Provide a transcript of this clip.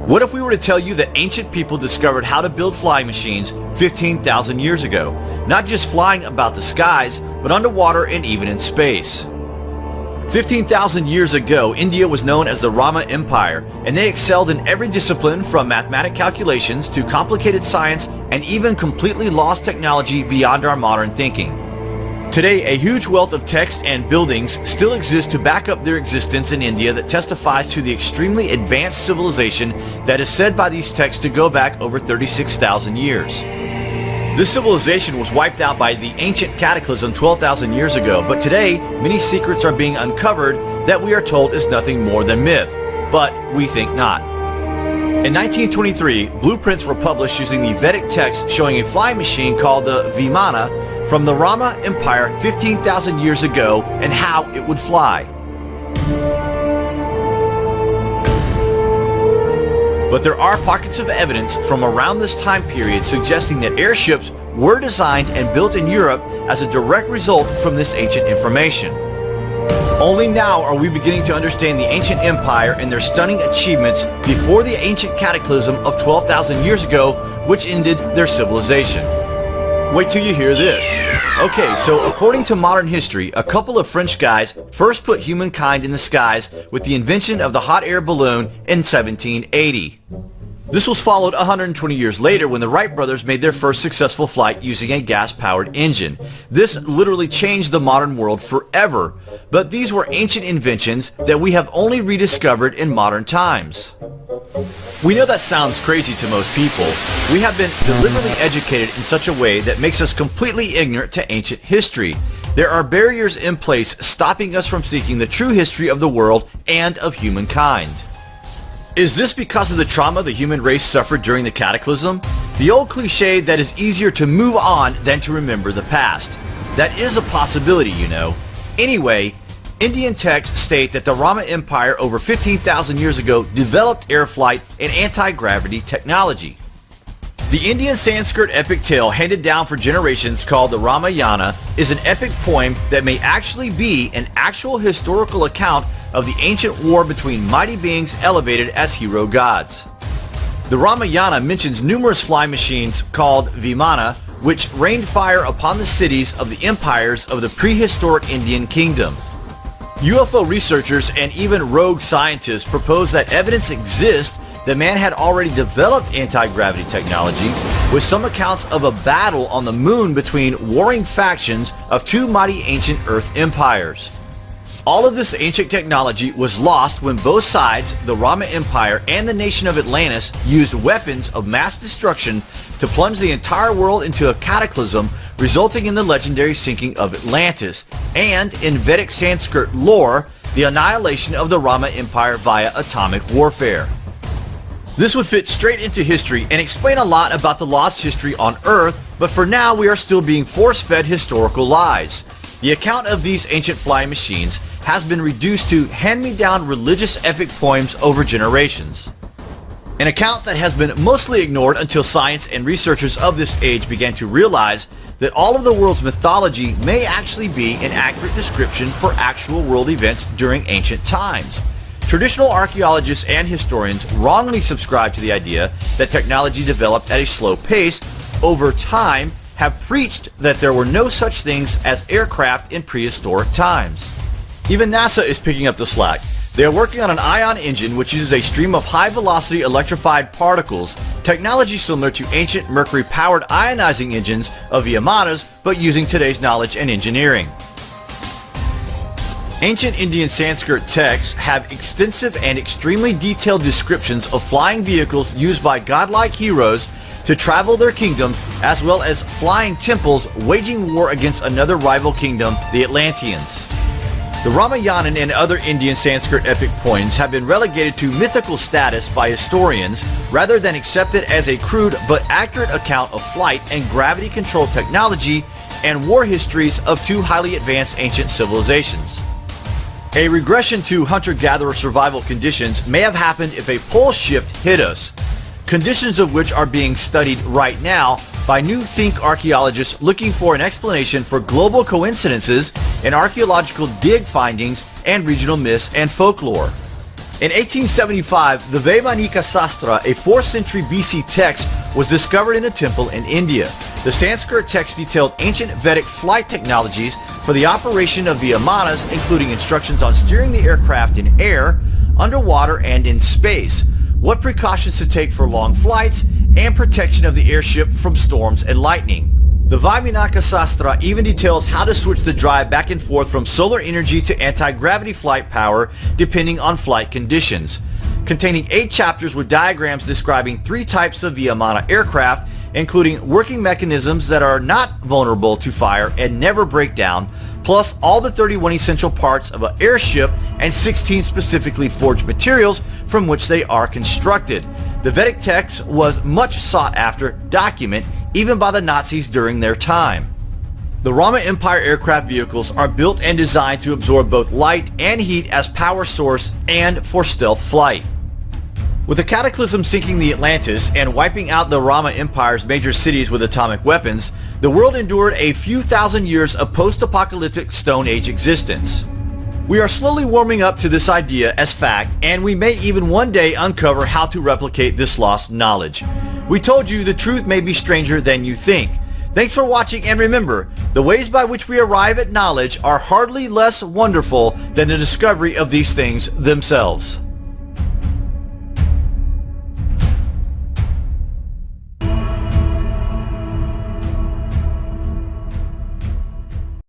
What if we were to tell you that ancient people discovered how to build flying machines 15,000 years ago? Not just flying about the skies, but underwater and even in space. 15,000 years ago, India was known as the Rama Empire, and they excelled in every discipline from mathematic calculations to complicated science and even completely lost technology beyond our modern thinking. Today, a huge wealth of text and buildings still exist to back up their existence in India that testifies to the extremely advanced civilization that is said by these texts to go back over 36,000 years. This civilization was wiped out by the ancient cataclysm 12,000 years ago, but today, many secrets are being uncovered that we are told is nothing more than myth, but we think not. In 1923, blueprints were published using the Vedic text showing a flying machine called the Vimana from the Rama Empire 15,000 years ago and how it would fly. But there are pockets of evidence from around this time period suggesting that airships were designed and built in Europe as a direct result from this ancient information. Only now are we beginning to understand the ancient empire and their stunning achievements before the ancient cataclysm of 12,000 years ago, which ended their civilization. Wait till you hear this. Okay, so according to modern history, a couple of French guys first put humankind in the skies with the invention of the hot air balloon in 1780. This was followed 120 years later when the Wright brothers made their first successful flight using a gas-powered engine. This literally changed the modern world forever, but these were ancient inventions that we have only rediscovered in modern times. We know that sounds crazy to most people. We have been deliberately educated in such a way that makes us completely ignorant to ancient history. There are barriers in place stopping us from seeking the true history of the world and of humankind. Is this because of the trauma the human race suffered during the cataclysm? The old cliche that it's easier to move on than to remember the past. That is a possibility, you know. Anyway, Indian texts state that the Rama Empire over 15,000 years ago developed air flight and anti-gravity technology. The Indian Sanskrit epic tale handed down for generations called the Ramayana is an epic poem that may actually be an actual historical account of the ancient war between mighty beings elevated as hero gods. The Ramayana mentions numerous flying machines called Vimana, which rained fire upon the cities of the empires of the prehistoric Indian kingdom. UFO researchers and even rogue scientists propose that evidence exists that man had already developed anti-gravity technology, with some accounts of a battle on the moon between warring factions of two mighty ancient Earth empires. All of this ancient technology was lost when both sides, the Rama Empire and the nation of Atlantis, used weapons of mass destruction to plunge the entire world into a cataclysm, resulting in the legendary sinking of Atlantis, and in Vedic Sanskrit lore, the annihilation of the Rama Empire via atomic warfare. This would fit straight into history and explain a lot about the lost history on Earth, but for now we are still being force-fed historical lies. The account of these ancient flying machines has been reduced to hand-me-down religious epic poems over generations. An account that has been mostly ignored until science and researchers of this age began to realize that all of the world's mythology may actually be an accurate description for actual world events during ancient times. Traditional archaeologists and historians wrongly subscribe to the idea that technology developed at a slow pace over time, have preached that there were no such things as aircraft in prehistoric times. Even NASA is picking up the slack. They are working on an ion engine which uses a stream of high-velocity electrified particles, technology similar to ancient mercury-powered ionizing engines of Vimanas, but using today's knowledge and engineering. Ancient Indian Sanskrit texts have extensive and extremely detailed descriptions of flying vehicles used by godlike heroes to travel their kingdoms, as well as flying temples waging war against another rival kingdom, the Atlanteans. The Ramayana and other Indian Sanskrit epic poems have been relegated to mythical status by historians rather than accepted as a crude but accurate account of flight and gravity control technology and war histories of two highly advanced ancient civilizations. A regression to hunter-gatherer survival conditions may have happened if a pole shift hit us, conditions of which are being studied right now by new think archaeologists looking for an explanation for global coincidences in archaeological dig findings and regional myths and folklore. In 1875, the Vaimanika Sastra, a 4th century BC text, was discovered in a temple in India. The Sanskrit text detailed ancient Vedic flight technologies for the operation of Vimanas, including instructions on steering the aircraft in air, underwater, and in space, what precautions to take for long flights, and protection of the airship from storms and lightning. The Vimanas Sastra even details how to switch the drive back and forth from solar energy to anti-gravity flight power depending on flight conditions. Containing 8 chapters with diagrams describing 3 types of Vimana aircraft, including working mechanisms that are not vulnerable to fire and never break down, plus all the 31 essential parts of an airship and 16 specifically forged materials from which they are constructed. The Vedic text was much sought after document even by the Nazis during their time. The Rama Empire aircraft vehicles are built and designed to absorb both light and heat as power source and for stealth flight. With the cataclysm sinking the Atlantis and wiping out the Rama Empire's major cities with atomic weapons, the world endured a few thousand years of post-apocalyptic Stone Age existence. We are slowly warming up to this idea as fact, and we may even one day uncover how to replicate this lost knowledge. We told you the truth may be stranger than you think. Thanks for watching, and remember, the ways by which we arrive at knowledge are hardly less wonderful than the discovery of these things themselves.